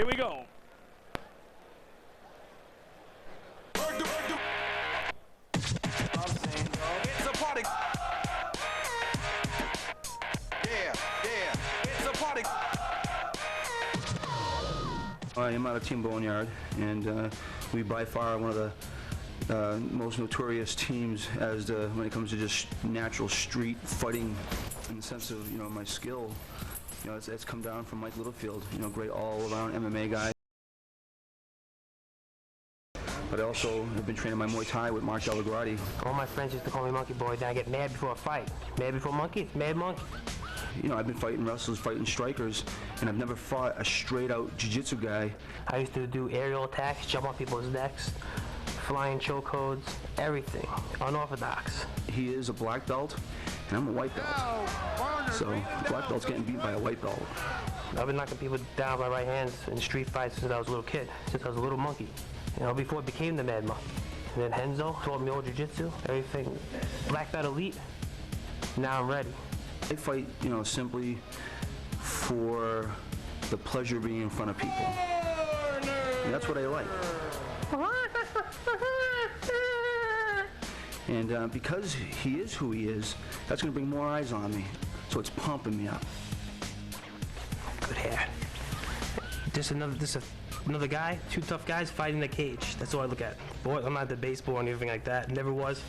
Here we go. It's a party. Yeah, it's a party. I am out of Team Boneyard, and we by far are one of the most notorious teams when it comes to just natural street fighting. In the sense of my skill, it's come down from Mike Littlefield, great all-around MMA guy. But I also have been training my Muay Thai with Mark Delagrati. All my friends used to call me Monkey Boy. Then I get mad before a fight. Mad before monkey, mad monkey. I've been fighting wrestlers, fighting strikers, and I've never fought a straight-out jiu-jitsu guy. I used to do aerial attacks, jump on people's necks, flying chokeholds, everything, unorthodox. He is a black belt, and I'm a white belt. So the black belt's getting beat by a white belt. I've been knocking people down by right hands in street fights since I was a little kid, since I was a little monkey. Before I became the Mad Monkey. And then Henzo taught me all jiu-jitsu, everything. Black belt elite. Now I'm ready. I fight, simply for the pleasure of being in front of people. And that's what I like. And because he is who he is, that's going to bring more eyes on me. So it's pumping me up. Good hair. Just another guy, two tough guys fighting in the cage. That's all I look at. Boy, I'm not the baseball or anything like that. Never was.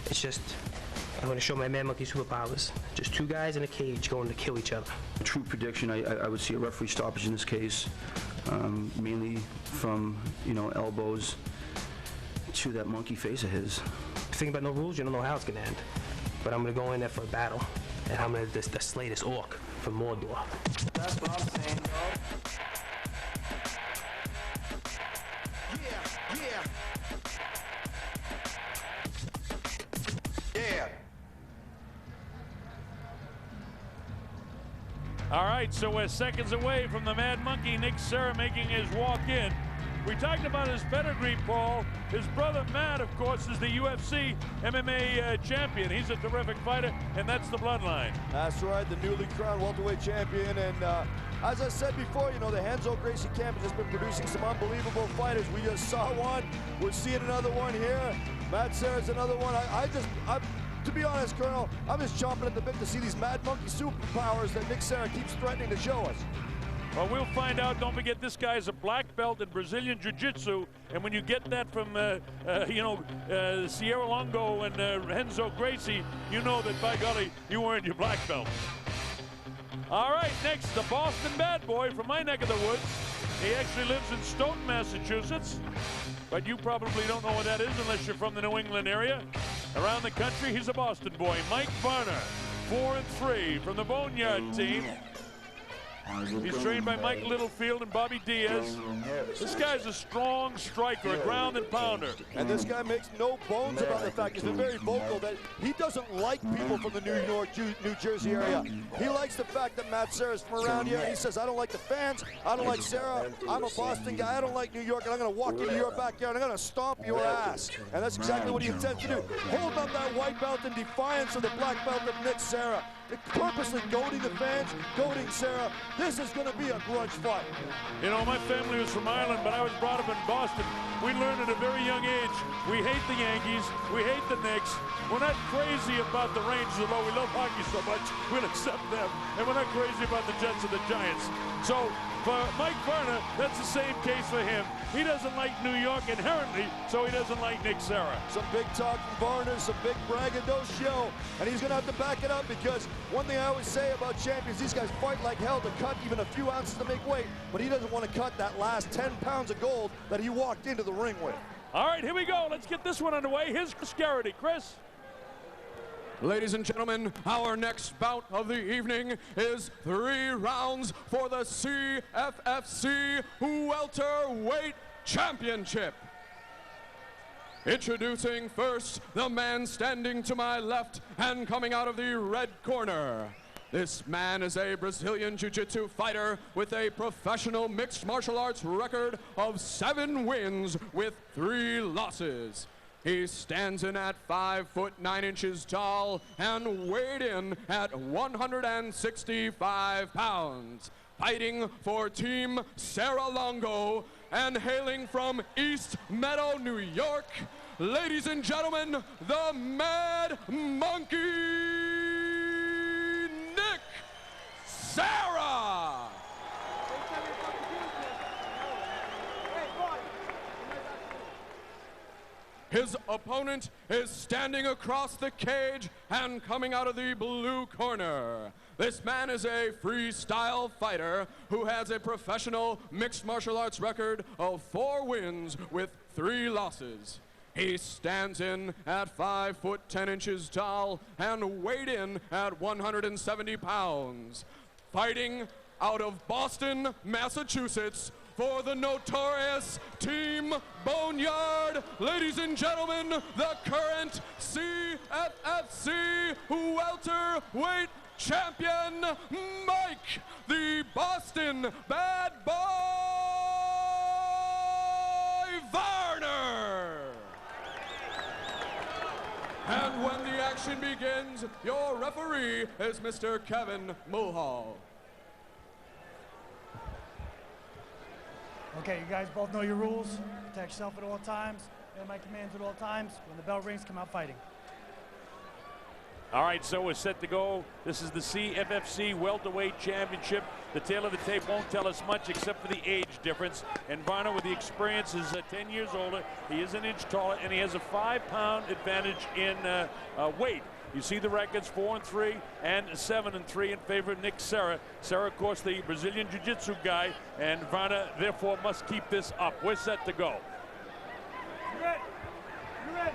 It's just, I'm going to show my Mad Monkey superpowers. Just two guys in a cage going to kill each other. True prediction, I would see a referee stoppage in this case, mainly from, elbows to that monkey face of his. Think about no rules, you don't know how it's going to end. But I'm going to go in there for a battle, and I'm going to slay this orc from Mordor. That's what I'm saying, dog. Yeah. All right, so we're seconds away from the Mad Monkey, Nick Serra, making his walk in. We talked about his pedigree, Paul. His brother Matt, of course, is the UFC MMA champion. He's a terrific fighter, and that's the bloodline. That's right, the newly crowned welterweight champion. And as I said before, the Henzo Gracie camp has just been producing some unbelievable fighters. We just saw one. We're seeing another one here. Matt Serra's another one. To be honest, Colonel, I'm just chomping at the bit to see these Mad Monkey superpowers that Nick Serra keeps threatening to show us. Well, we'll find out. Don't forget, this guy's a black belt in Brazilian Jiu-Jitsu, and when you get that from, Sierra Longo and Henzo Gracie, you know that, by golly, you earned your black belt. All right, next, the Boston Bad Boy from my neck of the woods. He actually lives in Stoughton, Massachusetts, but you probably don't know what that is unless you're from the New England area. Around the country, he's a Boston boy. Mike Varner, 4-3 from the Boneyard team. He's trained by Mike Littlefield and Bobby Diaz. This guy's a strong striker, a ground and pounder. And this guy makes no bones about the fact, he's been very vocal, that he doesn't like people from the New York, New Jersey area. He likes the fact that Matt Serra's from around here. He says, I don't like the fans, I don't like Serra, I'm a Boston guy, I don't like New York, and I'm going to walk into your backyard and I'm going to stomp your ass. And that's exactly what he intends to do. Hold up that white belt in defiance of the black belt of Nick Serra. Purposely goading the fans, goading Serra. This is going to be a grudge fight. My family was from Ireland, but I was brought up in Boston. We learned at a very young age, we hate the Yankees, we hate the Knicks. We're not crazy about the Rangers, although we love hockey so much, we'll accept them. And we're not crazy about the Jets or the Giants. So for Mike Varner, that's the same case for him. He doesn't like New York inherently, so he doesn't like Nick Serra. Some big talk from Varner, some big braggadocio, and he's going to have to back it up, because one thing I always say about champions, these guys fight like hell to cut even a few ounces to make weight, but he doesn't want to cut that last 10 pounds of gold that he walked into the ring with. All right, here we go. Let's get this one underway. Here's Chris Garrity. Chris. Ladies and gentlemen, our next bout of the evening is 3 rounds for the CFFC Welterweight Championship. Introducing first the man standing to my left and coming out of the red corner. This man is a Brazilian Jiu-Jitsu fighter with a professional mixed martial arts record of 7 wins with 3 losses. He stands in at 5'9" tall and weighed in at 165 pounds. fighting for Team Serra Longo, and hailing from East Meadow, New York, ladies and gentlemen, the Mad Monkey, Nick Serra! His opponent is standing across the cage and coming out of the blue corner. This man is a freestyle fighter who has a professional mixed martial arts record of 4 wins with 3 losses. He stands in at 5 foot 10 inches tall and weighed in at 170 pounds. Fighting out of Boston, Massachusetts, for the notorious Team Boneyard, ladies and gentlemen, the current CFFC welterweight champion, Mike, the Boston Bad Boy Varner. And when the action begins, your referee is Mr. Kevin Mulhall. Okay, you guys both know your rules. Protect yourself at all times. Obey my commands at all times. When the bell rings, come out fighting. All right, so we're set to go. This is the CFFC Welterweight Championship. The tail of the tape won't tell us much except for the age difference. And Varner, with the experience, is 10 years older. He is an inch taller, and he has a 5-pound advantage in weight. You see the records, 4-3 and 7-3 in favor of Nick Serra. Serra, of course, the Brazilian Jiu-Jitsu guy, and Varner, therefore, must keep this up. We're set to go.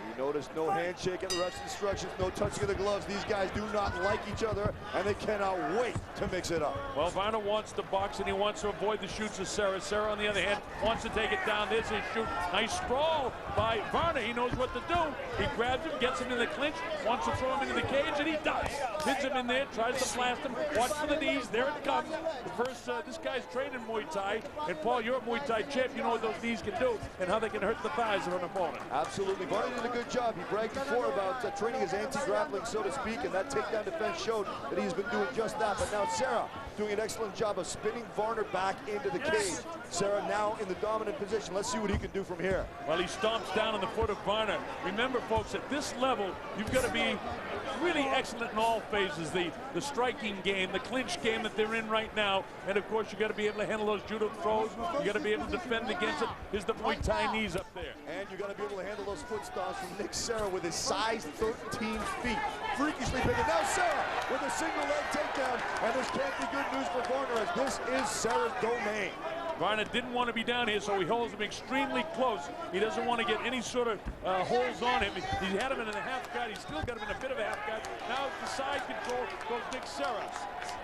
You notice no handshake at the ref's instructions, no touching of the gloves. These guys do not like each other, and they cannot wait to mix it up. Well, Varner wants to box, and he wants to avoid the shoots of Serra. Serra, on the other hand, wants to take it down. There's his shoot. Nice sprawl by Varner. He knows what to do. He grabs him, gets him in the clinch, wants to throw him into the cage, and he does. Hits him in there, tries to blast him. Watch for the knees. There it comes. The first, this guy's training Muay Thai, and Paul, you're a Muay Thai champ. You know what those knees can do and how they can hurt the thighs of an opponent. Absolutely. Varner did a good job. He bragged before about training his anti-grappling, so to speak, and that takedown defense showed that he's been doing just that. But now Serra doing an excellent job of spinning Varner back into the cage. Serra now in the dominant position. Let's see what he can do from here. Well, he stomps down on the foot of Varner. Remember, folks, at this level, you've got to be really excellent in all phases. The striking game, the clinch game that they're in right now, and of course you got to be able to handle those judo throws. You got to be able to defend against it. Here's the Muay Thai knees up there. And you got to be able to handle those foot stomps from Nick Serra with his size 13 feet. Freakishly big. And now Serra with a single leg takedown, and this can't be good news for Varner, as this is Serra's domain. Varner didn't want to be down here, so he holds him extremely close. He doesn't want to get any sort of holes on him. He had him in a half guard. He's still got him in a bit of a half guard. Now the side control goes Nick Serra.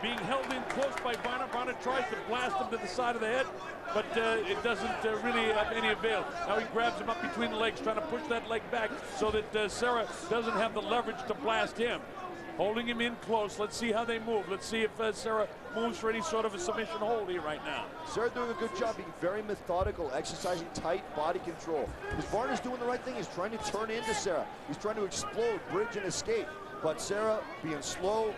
Being held in close by Varner. Varner tries to blast him to the side of the head, but it doesn't really have any avail. Now he grabs him up between the legs, trying to push that leg back so that Serra doesn't have the leverage to blast him. Holding him in close. Let's see how they move. Let's see if Serra moves for any sort of a submission hold here right now. Serra doing a good job being very methodical, exercising tight body control. Because Varner's doing the right thing. He's trying to turn into Serra. He's trying to explode, bridge, and escape. But Serra being slow,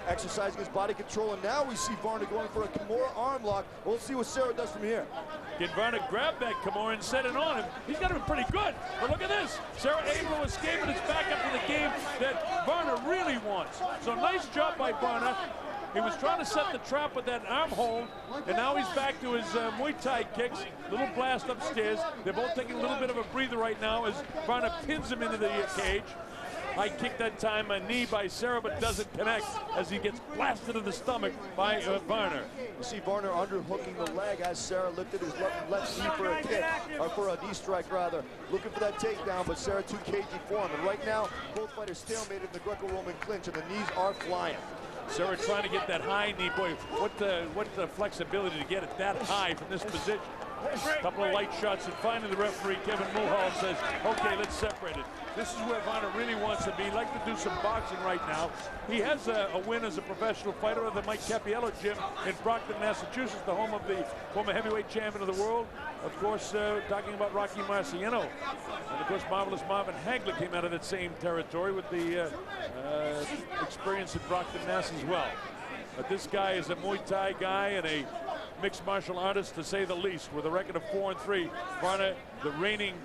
exercising his body control, and now we see Varner going for a Kimura arm lock. We'll see what Serra does from here. Can Varner grab that Kimura and set it on him? He's got him pretty good. But look at this. Serra able to escape, and it's back up to the game that Varner really wants. So nice job by Varner. He was trying to set the trap with that arm hold, and now he's back to his Muay Thai kicks. Little blast upstairs. They're both taking a little bit of a breather right now as Varner pins him into the cage. High kick that time, a knee by Serra, but doesn't connect as he gets blasted in the stomach by Varner. You see Varner underhooking the leg as Serra lifted his left knee for a kick, or for a knee strike rather. Looking for that takedown, but Serra too cagey for him. And right now, both fighters stalemated in the Greco-Roman clinch, and the knees are flying. Serra trying to get that high knee. Boy, what the flexibility to get it that high from this position. A couple of light shots, and finally the referee, Kevin Mulhall, says, okay, let's separate it. This is where Varner really wants to be. He'd like to do some boxing right now. He has a win as a professional fighter at the Mike Capiello gym in Brockton, Massachusetts, the home of the former heavyweight champion of the world. Of course, talking about Rocky Marciano. And of course, Marvelous Marvin Hagler came out of that same territory with the experience at Brockton, Mass as well. But this guy is a Muay Thai guy and a mixed martial artist, to say the least, with a record of 4-3. Varner, the reigning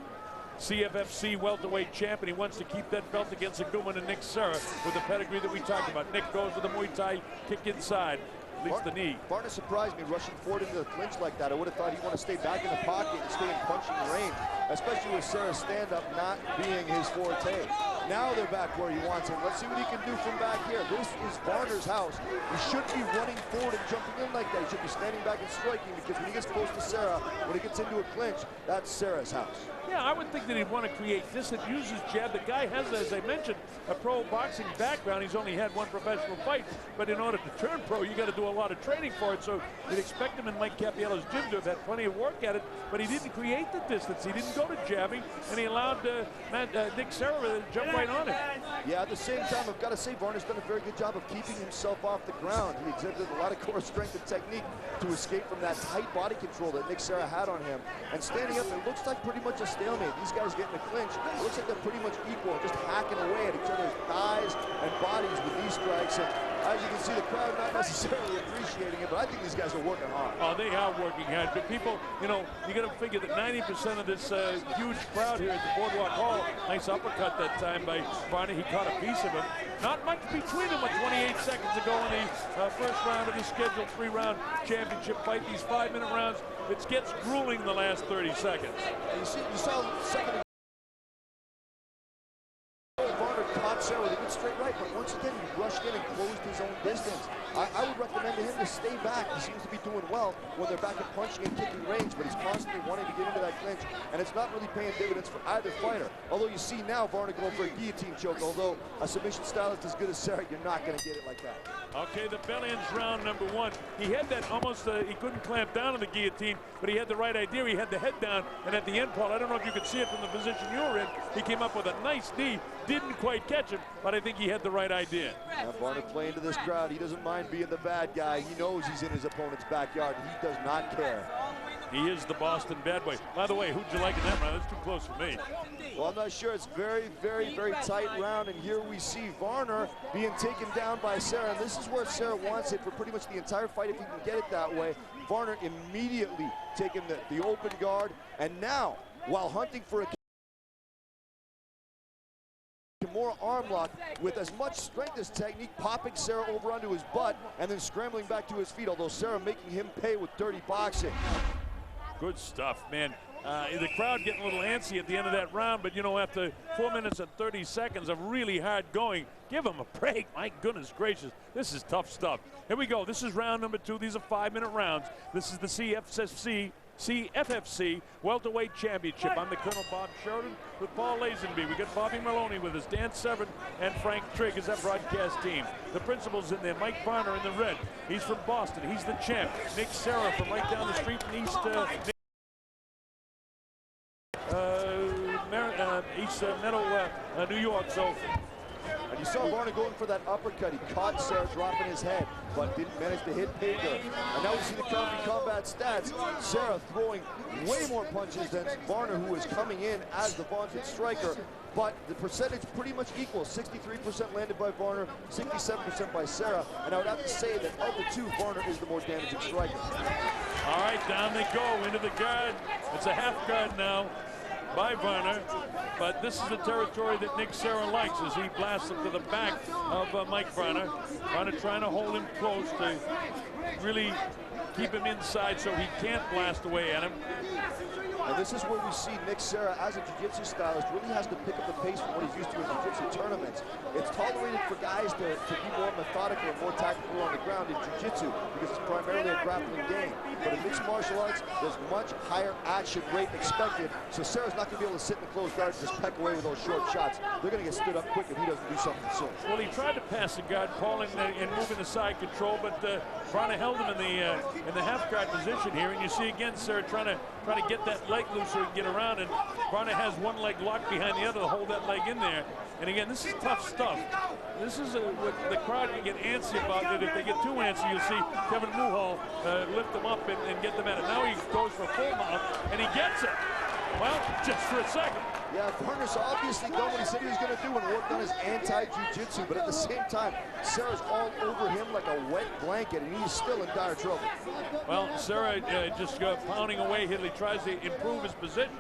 CFFC welterweight champ, and he wants to keep that belt against a good one in Nick Serra with the pedigree that we talked about. Nick goes with the Muay Thai kick inside, leads the knee. Varner surprised me rushing forward into the clinch like that. I would have thought he'd want to stay back in the pocket and stay in punching range, especially with Serra's stand-up not being his forte. Now they're back where he wants him. Let's see what he can do from back here. This is Varner's house. He shouldn't be running forward and jumping in like that. He should be standing back and striking, because when he gets close to Serra, when he gets into a clinch, that's Serra's house. Yeah, I would think that he'd want to create distance, use his jab. The guy has, as I mentioned, a pro boxing background. He's only had one professional fight, but in order to turn pro, you got to do a lot of training for it. So you'd expect him in Mike Capiello's gym to have had plenty of work at it, but he didn't create the distance. He didn't go to jabbing, and he allowed Nick Serra to jump right on him. Yeah, at the same time, I've got to say, Varner's done a very good job of keeping himself off the ground. He exhibited a lot of core strength and technique to escape from that tight body control that Nick Serra had on him. And standing up, it looks like pretty much a stalemate. These guys get in a clinch. It looks like they're pretty much equal, just hacking away at each other's thighs and bodies with these strikes. And as you can see, the crowd not necessarily appreciating it, but I think these guys are working hard. Oh, they are working hard. But people, you know, you got to figure that 90% of this huge crowd here at the Boardwalk Hall, nice uppercut that time by Varner. He caught a piece of him. Not much between them with 28 seconds to go in the first round of the scheduled 3-round championship fight. These 5-minute rounds, it gets grueling the last 30 seconds. You saw the second. Varner caught Serra with a good straight right, but once again, he rushed in and closed his own distance. I would recommend to him to stay back. He seems to be doing well when they're back at punching and kicking range, but he's constantly wanting to get into that clinch, and it's not really paying dividends for either fighter. Although you see now Varner going for a guillotine choke, although a submission stylist as good as Serra, you're not going to get it like that. Okay, the bell ends round number 1. He had that almost, he couldn't clamp down on the guillotine, but he had the right idea. He had the head down, and at the end, Paul, I don't know if you could see it from the position you were in, he came up with a nice knee, didn't quite catch him, but I think he had the right idea. Now Varner playing to this crowd. He doesn't mind being the bad guy. He knows he's in his opponent's backyard, and he does not care. He is the Boston bad boy. By the way, who'd you like in that round? That's too close for me. Well, I'm not sure. It's very, very, very tight round, and here we see Varner being taken down by Serra, and this is where Serra wants it for pretty much the entire fight if he can get it that way. Varner immediately taking the open guard, and now, while hunting for a more arm lock with as much strength as technique, popping Serra over onto his butt and then scrambling back to his feet, although Serra making him pay with dirty boxing. Good stuff, man. The crowd getting a little antsy at the end of that round, but you know, after 4 minutes and 30 seconds of really hard going, give him a break. My goodness gracious, this is tough stuff. Here we go. This is round number 2. These are 5-minute rounds. This is the CFFC Welterweight Championship. I'm the Colonel Bob Sheridan with Paul Lazenby. We got Bobby Maloney with us, Dan Severn and Frank Trigg is that broadcast team. The principal's in there, Mike Varner in the red. He's from Boston. He's the champ. Nick Serra from right down the street in East Meadow, New York. So. And you saw Varner going for that uppercut. He caught Serra dropping his head, but didn't manage to hit pay dirt. And now we see the combat stats. Serra throwing way more punches than Varner, who is coming in as the vaunted striker. But the percentage pretty much equal. 63% landed by Varner, 67% by Serra. And I would have to say that of the two, Varner is the more damaging striker. All right, down they go into the guard. It's a half guard now by Varner, but this is the territory that Nick Serra likes as he blasts him to the back of Mike Varner. Varner trying to hold him close to really keep him inside so he can't blast away at him. And this is where we see Nick Serra, as a jiu-jitsu stylist, really has to pick up the pace from what he's used to in jiu-jitsu tournaments. It's tolerated for guys to be more methodical and more tactical on the ground in jiu-jitsu because it's primarily a grappling game. But in mixed martial arts, there's much higher action rate expected, so Serra's not going to be able to sit in the closed guard and just peck away with those short shots. They're going to get stood up quick if he doesn't do something soon. Well, he tried to pass the guard, Paul, and moving the side control, but Varner held him in the half guard position here, and you see again Serra trying to get that leg loose so he can get around, and Varner has one leg locked behind the other to hold that leg in there. And again, this is tough stuff. This is what the crowd can get antsy about it. If they get too antsy, you'll see Kevin Muhal lift them up and get them at it. Now he goes for full mount, and he gets it. Well, just for a second. Yeah, Varner's obviously done what he said he was going to do and worked on his anti-jiu-jitsu, but at the same time, Serra's all over him like a wet blanket, and he's still in dire trouble. Well, Serra just pounding away. He tries to improve his position,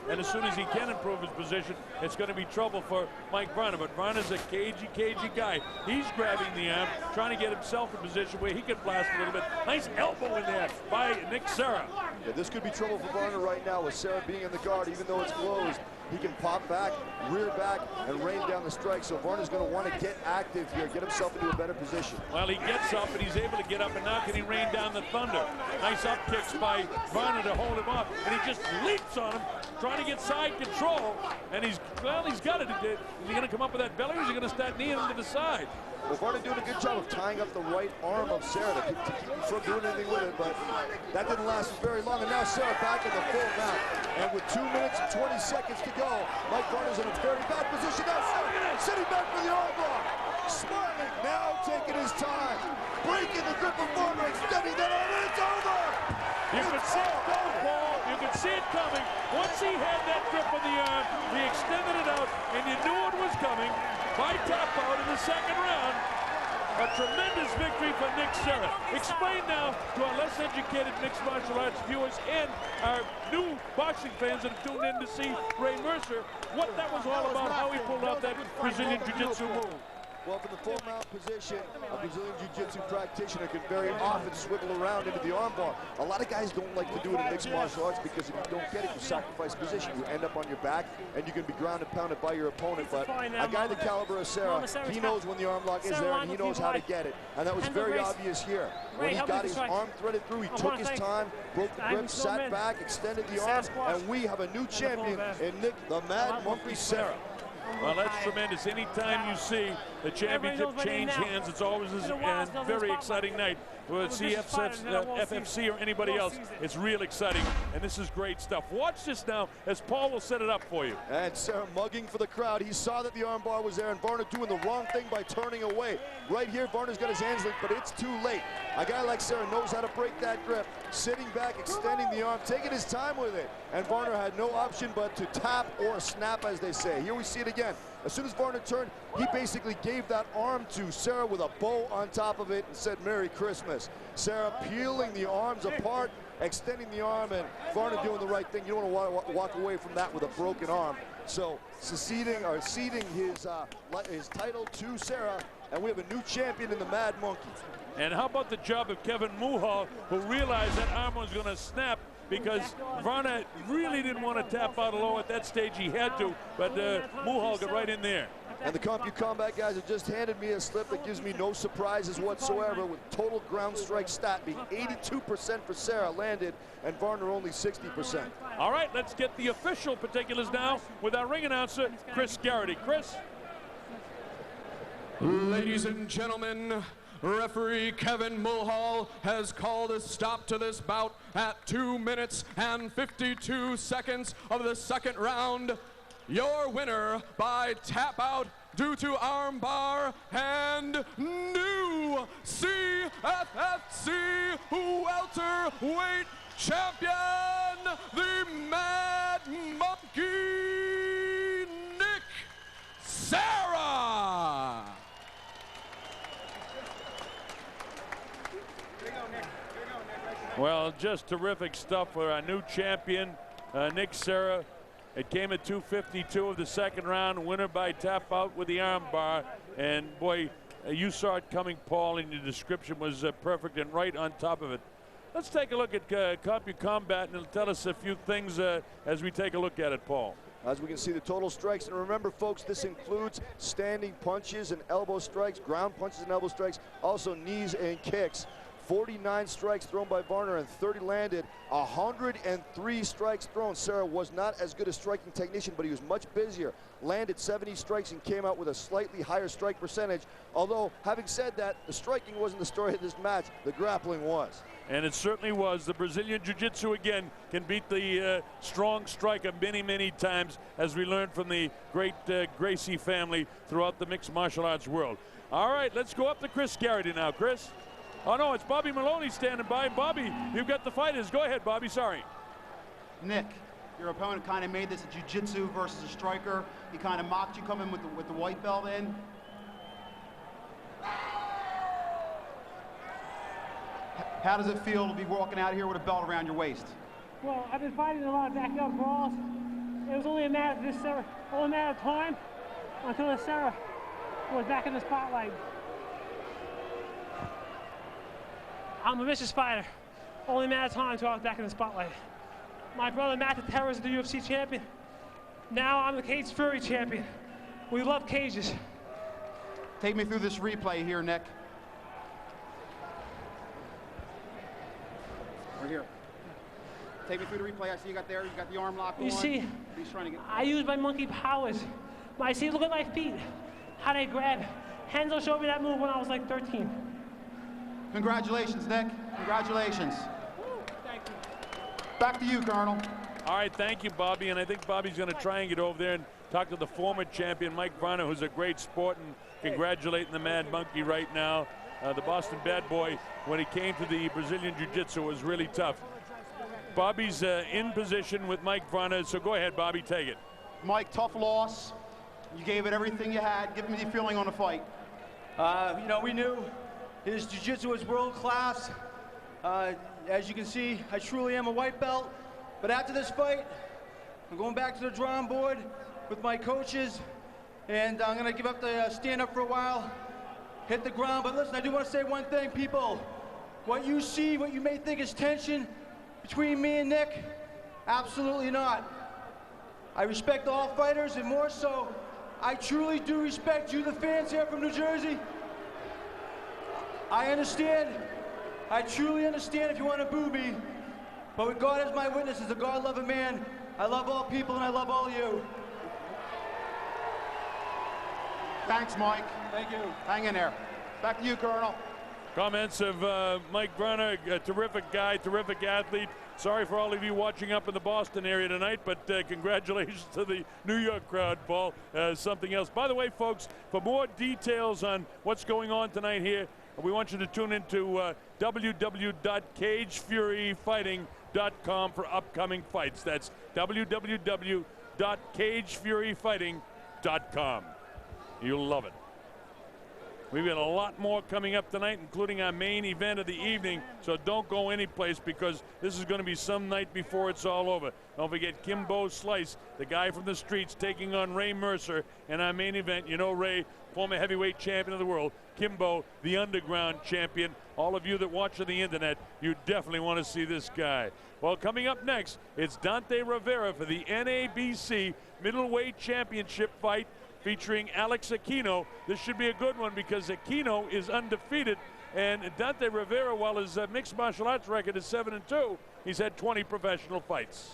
and as soon as he can improve his position, it's going to be trouble for Mike Varner. But Varner's a cagey guy. He's grabbing the arm, trying to get himself in a position where he can blast a little bit. Nice elbow in there by Nick Serra. Yeah, this could be trouble for Varner right now with Serra being in the guard, even though it's closed. He can pop back, rear back, and rain down the strike. So Varner's going to want to get active here, get himself into a better position. Well, he gets up, and he's able to get up, and now can he rain down the thunder? Nice up kicks by Varner to hold him off, and he just leaps on him, trying to get side control. And he's got it. Is he going to come up with that belly, or is he going to start kneeing him to the side? Well, Varner doing a good job of tying up the right arm of Serra to keep him from doing anything with it, but that didn't last very long. And now Serra back in the full mount. And with 2 minutes and 20 seconds to go, Mike Varner's in a very bad position. Now Serra sitting back for the arm bar. Smiling, now taking his time. Breaking the grip of Varner, extending that arm, and it's over! You could see it go, Paul. You could see it coming. Once he had that grip on the arm, he extended it out, and you knew it was coming. By tap out in the second round. A tremendous victory for Nick Serra. Explain now to our less educated mixed martial arts viewers and our new boxing fans that have tuned in to see Ray Mercer what that was all about, how he pulled out that Brazilian Jiu-Jitsu move. Well, from the full mount position, a Brazilian Jiu-Jitsu practitioner can very often swivel around into the armbar. A lot of guys don't like to do it in mixed martial arts because if you don't get it, you sacrifice position. You end up on your back, and you can be ground and pounded by your opponent. But a guy the caliber of Serra, he knows when the arm lock is there, and he knows how to get it. And that was very obvious here. When he got his arm threaded through, he took his time, broke the grip, sat back, extended the arm, and we have a new champion in Nick the Mad Monkey Serra. Well, that's tremendous. Anytime you see the championship change hands, it's always a very exciting night. Whether it's FFC or anybody else, it's real exciting, and this is great stuff. Watch this now as Paul will set it up for you. And Serra mugging for the crowd. He saw that the armbar was there, and Varner doing the wrong thing by turning away. Right here, Varner's got his hands linked, but it's too late. A guy like Serra knows how to break that grip, sitting back, extending the arm, taking his time with it. And Varner had no option but to tap or snap, as they say. Here we see it again. As soon as Varner turned, he basically gave that arm to Serra with a bow on top of it and said, "Merry Christmas." Serra peeling the arms apart, extending the arm, and Varner doing the right thing. You don't want to walk away from that with a broken arm. So, ceding his title to Serra, and we have a new champion in the Mad Monkey. And how about the job of Kevin Muhal, who realized that arm was going to snap because Varner really didn't want to tap out low at that stage. He had to, but Muhal got right in there. And the CompuCombat guys have just handed me a slip that gives me no surprises whatsoever, with total ground strike stat being 82% for Serra landed and Varner only 60%. All right, let's get the official particulars now with our ring announcer, Chris Garrity. Chris? Ladies and gentlemen, referee Kevin Mulhall has called a stop to this bout at 2 minutes and 52 seconds of the second round. Your winner by tap out due to armbar and new CFFC welterweight champion, the Mad Monkey, Nick Serra. Well, just terrific stuff for our new champion, Nick Serra. It came at 2:52 of the second round, winner by tap out with the arm bar. And boy, you saw it coming, Paul, and your description was perfect and right on top of it. Let's take a look at CompuCombat, and it'll tell us a few things as we take a look at it, Paul. As we can see the total strikes, and remember folks, this includes standing punches and elbow strikes, ground punches and elbow strikes, also knees and kicks. 49 strikes thrown by Varner and 30 landed, 103 strikes thrown. Serra was not as good a striking technician, but he was much busier. Landed 70 strikes and came out with a slightly higher strike percentage. Although, having said that, the striking wasn't the story of this match, the grappling was. And it certainly was. The Brazilian Jiu-Jitsu, again, can beat the strong striker many, many times, as we learned from the great Gracie family throughout the mixed martial arts world. All right, let's go up to Chris Garrity now. Chris? Oh, no, it's Bobby Maloney standing by. Bobby, you've got the fighters. Go ahead, Bobby. Sorry. Nick, Your opponent kind of made this a jiu-jitsu versus a striker. He kind of mocked you coming with the white belt in. How does it feel to be walking out here with a belt around your waist? Well, I've been fighting a lot of backyard brawls. It was only a matter of time until the Serra was back in the spotlight. I'm a vicious fighter. Only a matter of time until I was back in the spotlight. My brother Matt the Terror is the UFC champion. Now I'm the Cage Fury champion. We love cages. Take me through this replay here, Nick. We're here. Take me through the replay. I see you got there. You got the arm lock on. You see, He's trying to get. I use my monkey powers. I see, look at my feet. How they grab. Henzo showed me that move when I was like 13. Congratulations, Nick. Congratulations. Thank you. Back to you, Colonel. All right, thank you, Bobby. And I think Bobby's going to try and get over there and talk to the former champion, Mike Varner, who's a great sport, and congratulating the Mad Monkey right now. The Boston Bad Boy, when he came to the Brazilian Jiu-Jitsu, was really tough. Bobby's in position with Mike Varner, so go ahead, Bobby, take it. Mike, tough loss. You gave it everything you had. Give me the feeling on the fight. You know, we knew his jiu-jitsu was world class. As you can see, I truly am a white belt. But after this fight, I'm going back to the drawing board with my coaches, and I'm gonna give up the stand up for a while, hit the ground. But listen, I do want to say one thing, people. What you see, what you may think is tension between me and Nick, absolutely not. I respect all fighters, and more so, I truly do respect you, the fans here from New Jersey. I understand. I truly understand if you want to boo me. But with God as my witness, as a God-loving man, I love all people and I love all of you. Thanks, Mike. Thank you. Hang in there. Back to you, Colonel. Comments of Mike Varner, a terrific guy, terrific athlete. Sorry for all of you watching up in the Boston area tonight, but congratulations to the New York crowd, Paul. Something else. By the way, folks, for more details on what's going on tonight here, we want you to tune into www.cagefuryfighting.com for upcoming fights. That's www.cagefuryfighting.com. You'll love it. We've got a lot more coming up tonight, including our main event of the evening, so don't go anyplace because this is going to be some night before it's all over. Don't forget Kimbo Slice, the guy from the streets, taking on Ray Mercer in our main event. You know Ray, former heavyweight champion of the world. Kimbo, the underground champion. All of you that watch on the internet, you definitely want to see this guy. Well, coming up next, it's Dante Rivera for the NABC middleweight championship fight, featuring Alex Aquino. This should be a good one because Aquino is undefeated, and Dante Rivera, while his mixed martial arts record is 7-2, he's had 20 professional fights.